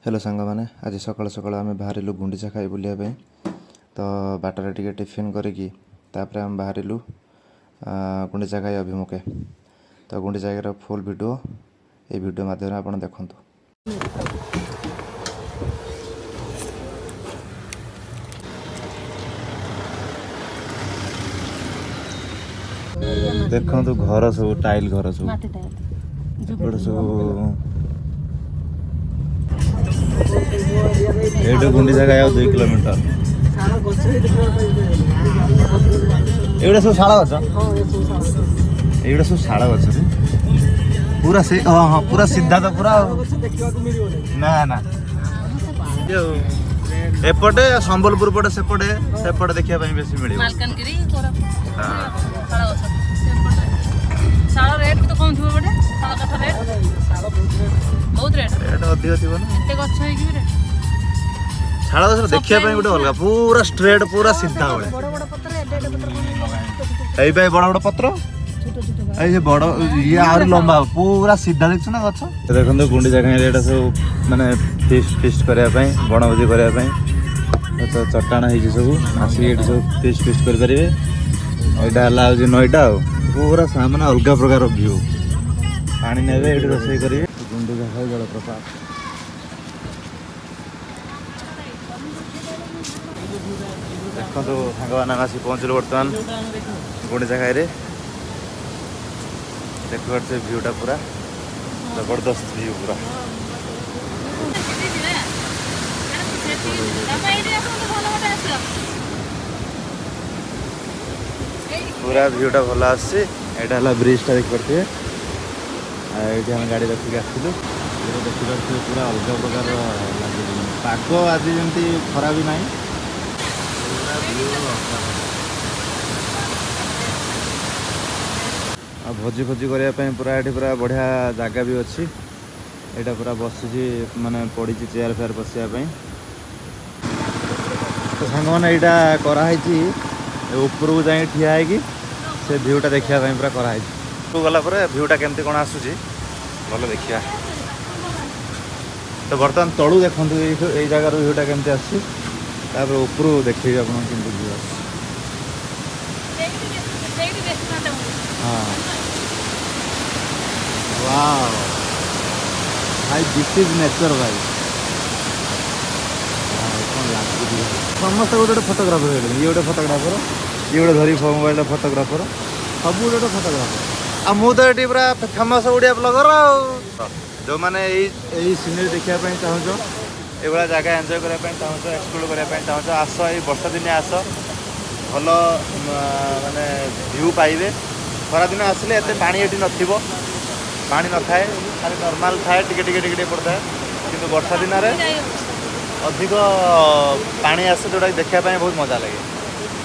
Hello सांग मैंने आज सकाल सकाल आम बाहर गुंडीचा खाई बुलाया तो बाटर टे टिफिन करिकी आम बाहर गुंडीचा खाई अभिमुखे तो गुंडीचा फुल वीडियो ये वीडियो माध्यम आप देखु। देखु घर सब टाइल घर सब सब ये गुंडीचा खाई 2 किलोमीटर एगुड़ा सब शाला गछ एगुड़ा सब शाला गछ पूरा से हाँ हाँ पूरा सीधा तो पूरा ना ना एपटे संबलपुर पटे सेपटे देखिया बेसी मिले मालकानगिरी हां शाला रेट भी तो कम थिबो बटे शाला कथा रेट बहुत रेट अधिक थिबो ना एते गछ है कि रे शाला गछ देखिया गोटे अलग पूरा स्ट्रेट पूरा सीधा बड़ बड़ पत्र एडे पत्र एई बड़ बड़ पत्र ये बड़ ये आर लंबा पूरा सीधा देख ना गछ देखो गुंडीचा खाई एटा सब माने फिस्ट करने बनभोजी करने तो चट्टाण हो सब आसिक सब फिस्ट कर पारे यहाँ है नईटा पूरा सामने अलग प्रकार व्यू पानी ने रोसे करेंगे गुंडीचा खाई जलप्रपात देखो सांग मान आसी पहुँचल बर्तमान गुंडीचा खाई देखते व्यूटा पूरा जबरदस्त व्यू पूरा पूरा व्यूटा भल आसा ब्रिजटा देखिपे ये आम गाड़ी रखिक आसलु देखिपे पूरा अलग प्रकार लगे पाग आज जमी खरा भी ना भोजी भोजी करने पूरा ये पूरा बढ़िया जगह भी अच्छी यहाँ पूरा बसी माने पड़ी चेयर फेयर बसापी तो सांग मैंने यहाँ कराई ऊपर को जाए ठिया से भ्यूटा देखापी पूरा कराई गलापर भ्यूटा केमती कौन आसूसी भल देखिया तो बर्तमान तलू देखु ये जगार भ्यूटा केमती आसपर ऊपर देखिए आप भ्यू हाँ वाव भाई दिस इज नेचर भाई समस्त गोटे फोटोग्राफर ये गोटे फोटोग्राफर ये गोटे धरी मोबाइल फोटोग्राफर सब गोटे फोटोग्राफर आ मु तो ये पूरा फेमस ओडिया ब्लॉगर जो मैंने यही सीनरी देखापी चाहूँ ये जगह एंजॉय करने चाहूँ एक्सप्लोर करने चाहूँ आस ये वर्षा दिने आस भल माने व्यू पाइबे खरा दिन आसिले एते पानी एटी नथिबो पानी न थाए खाली नॉर्मल थाए टिके पड़ता है किंतु वर्षा दिन अधिक पानी आसे जोटा देखा बहुत मजा लगे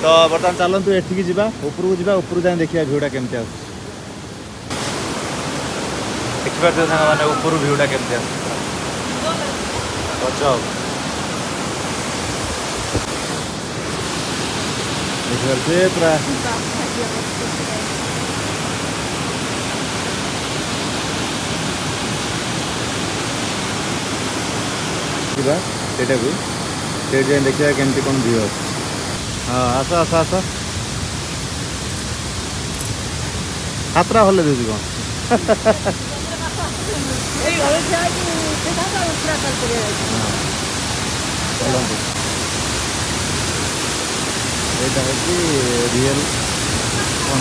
तो बर्तमान चलतु एठिकी जावा ऊपर को जाए देखिए भ्यूटा केमती आस देखिए सांग मैंने ऊपर भ्यूटा केमती आस गजब देखिए पूरा जाए देखिए केमती कौन व्यू अच्छे हाँ आस आस आस हाथरा भले दूसरी कौन यहाँ हूँ रियल कौन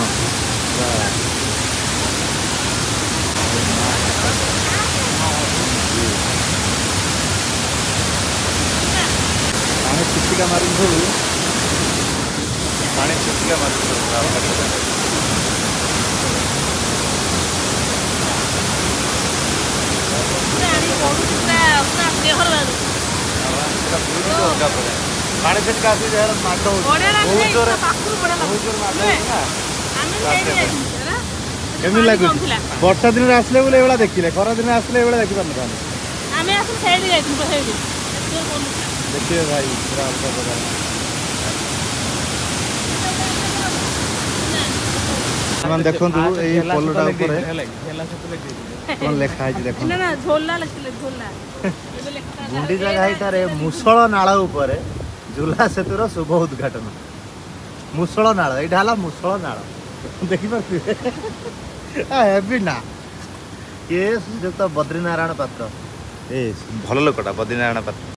पानी चिटिका मार पानी चिटिका मार पानी छिटका केमी लगुच वर्षा दिन आसले बोले ये देखिले खरा दिन आसले ये देखी पार देखिए भाई पूरा अलग प्रकार मैंने देखो ये पोलोटा ऊपर कौन लिखा है देखो ना ना झोला लिखले झोला ये लिखता गुंडीचा घाईटारे मुसळ नाळ उपरे झुला सेतुर शुभ उद्घाटन मुसळ नाळ एटा हला मुसळ नाळ देखि पारथि हेबी ना ये श्रीजुक्त बद्रीनारायण पात्र ए भल लोकटा बद्रीनारायण पात्र